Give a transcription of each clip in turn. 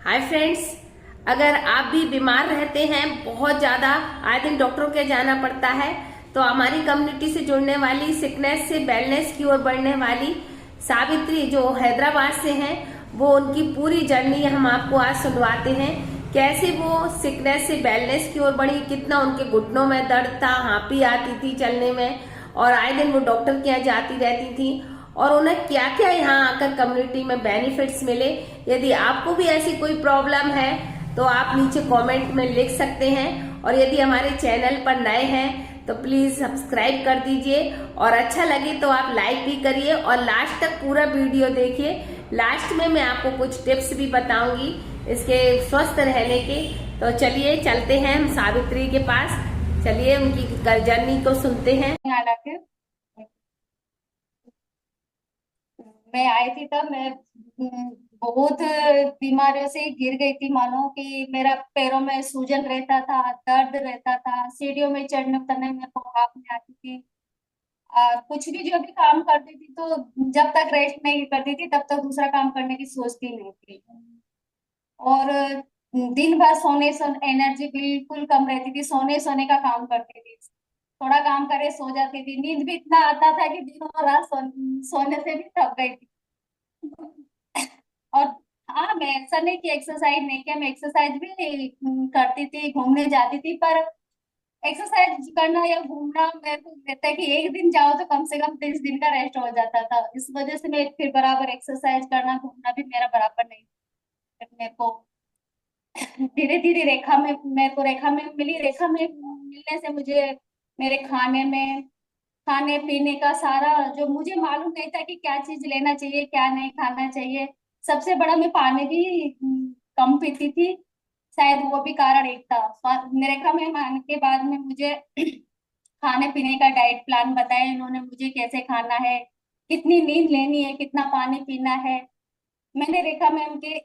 Hi friends, अगर आप भी बीमार रहते हैं, बहुत ज़्यादा आए दिन डॉक्टरों के जाना पड़ता है, तो हमारी कम्युनिटी से जुड़ने वाली, सिकनेस से वेलनेस की ओर बढ़ने वाली सावित्री जो हैदराबाद से हैं, वो उनकी पूरी जर्नी हम आपको आज सुनवाते हैं। कैसे वो सिकनेस से वेलनेस की ओर बढ़ी, कितना उनके घुटनों में दर्द था, हाँपी आती थी चलने में, और आए दिन वो डॉक्टर के यहाँ जाती रहती थी, और उन्हें क्या क्या यहाँ आकर कम्युनिटी में बेनिफिट्स मिले। यदि आपको भी ऐसी कोई प्रॉब्लम है तो आप नीचे कमेंट में लिख सकते हैं, और यदि हमारे चैनल पर नए हैं तो प्लीज सब्सक्राइब कर दीजिए, और अच्छा लगे तो आप लाइक भी करिए और लास्ट तक पूरा वीडियो देखिए। लास्ट में मैं आपको कुछ टिप्स भी बताऊंगी इसके स्वस्थ रहने के। तो चलिए चलते हैं हम सावित्री के पास, चलिए उनकी जर्नी को सुनते हैं। हालांकि मैं आई थी तब मैं बहुत बीमारियों से गिर गई थी। मानो कि मेरा पैरों में सूजन रहता था, दर्द रहता था, सीढ़ियों में चढ़ने उतरने में को हाथ में आती थी। कुछ भी जो भी काम करती थी तो जब तक रेस्ट नहीं करती थी तब तक दूसरा काम करने की सोचती नहीं थी। और दिन भर सोने एनर्जी बिल्कुल कम रहती थी, सोने सोने का काम करती थी। थोड़ा काम करे सो जाती थी। नींद भी इतना आता था कि दिन और रात सोने से भी थक गई थी। और हाँ, मैं ऐसा नहीं कि एक्सरसाइज नहीं किया, मैं एक्सरसाइज भी करती थी, घूमने जाती थी। पर एक्सरसाइज करना या घूमना मेरे को कहता है कि एक दिन जाओ तो कम से कम 30 दिन का रेस्ट हो जाता था। इस वजह से मैं फिर बराबर एक्सरसाइज करना घूमना भी मेरा बराबर नहीं। मेरे को धीरे धीरे रेखा में मिली। रेखा में मिलने से मुझे मेरे खाने पीने का सारा जो मुझे मालूम नहीं था कि क्या चीज लेना चाहिए क्या नहीं खाना चाहिए। सबसे बड़ा मैं पानी भी कम पीती थी। शायद वो भी कारण एक था। रेखा में आने के बाद में मुझे खाने पीने का डाइट प्लान बताया इन्होंने, मुझे कैसे खाना है, कितनी नींद लेनी है, कितना पानी पीना है। मैंने रेखा मैम के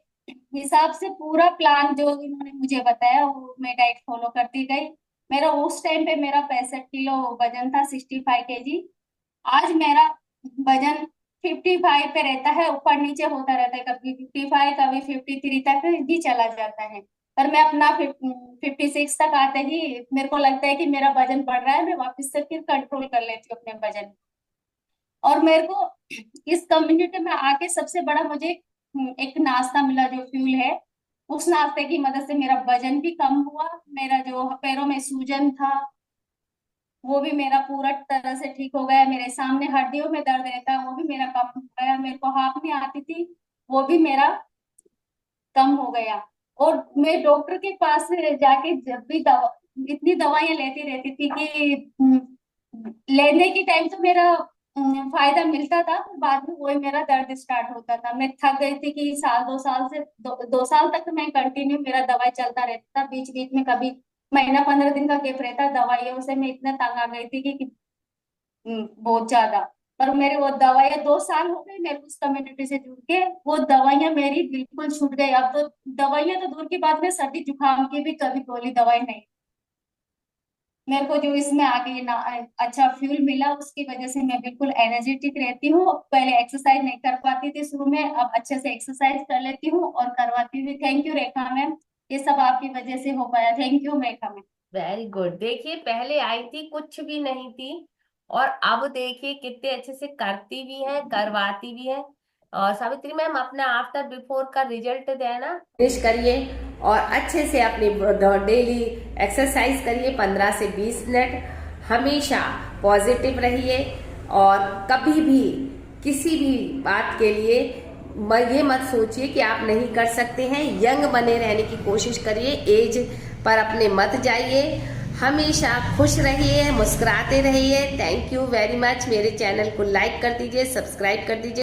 हिसाब से पूरा प्लान जो इन्होंने मुझे बताया वो मैं डाइट फॉलो करती गई। मेरा उस टाइम पे मेरा 65 किलो वजन था, 65 kg। आज मेरा वजन 55 पे रहता है, ऊपर नीचे होता रहता है, कभी 55 कभी 53 तक भी चला जाता है। पर मैं अपना 56 तक आते ही मेरे को लगता है कि मेरा वजन बढ़ रहा है, मैं वापस से फिर कंट्रोल कर लेती हूँ अपने वजन। और मेरे को इस कम्युनिटी में आके सबसे बड़ा मुझे एक नाश्ता मिला जो फ्यूल है। उस नाश्ते की मदद से मेरा वजन भी कम हुआ, मेरा जो पैरों में सूजन था वो भी मेरा पूरा तरह से ठीक हो गया, मेरे सामने हड्डियों में दर्द रहता है वो भी मेरा कम हो गया, मेरे को हाथ में आती थी वो भी मेरा कम हो गया। और मैं डॉक्टर के पास जाके जब भी दवा इतनी दवाइयां लेती रहती थी कि लेने के टाइम तो मेरा फायदा मिलता था, पर बाद में वही मेरा दर्द स्टार्ट होता था। मैं थक गई थी कि साल 2 साल से 2 साल तक मैं कंटिन्यू मेरा दवाई चलता रहता था। बीच बीच में कभी महीना 15 दिन का गैप रहता। दवाइयों से मैं इतना तंग आ गई थी कि बहुत ज्यादा। पर मेरे वो दवाइयाँ 2 साल हो गई मेरे उस कम्युनिटी से जुड़ के, वो दवाइयाँ मेरी बिल्कुल छूट गई। अब तो दवाइयाँ तो दूर की बात है, सर्दी जुकाम की भी कभी गोली दवाई नहीं। मेरे को जो इसमें आगे ना अच्छा फ्यूल मिला उसकी वजह से मैं बिल्कुल एनर्जेटिक रहती हूँ। पहले एक्सरसाइज नहीं कर पाती थी शुरू में, अब अच्छे से एक्सरसाइज कर लेती हूँ और करवाती हूँ। थैंक यू रेखा मैम, ये सब आपकी वजह से हो पाया। Thank you Rekha ma'am. Very good. देखिए, पहले आई थी कुछ भी नहीं थी, और अब देखिए कितने अच्छे से करती भी है, करवाती भी है। और सावित्री मैम, अपना आफ्टर बिफोर का रिजल्ट देना फिनिश करिए, और अच्छे से अपनी डेली एक्सरसाइज करिए 15 से 20 मिनट। हमेशा पॉजिटिव रहिए, और कभी भी किसी भी बात के लिए ये मत सोचिए कि आप नहीं कर सकते हैं। यंग बने रहने की कोशिश करिए, एज पर अपने मत जाइए। हमेशा खुश रहिए, मुस्कुराते रहिए। Thank you very much. मेरे चैनल को लाइक कर दीजिए, सब्सक्राइब कर दीजिए।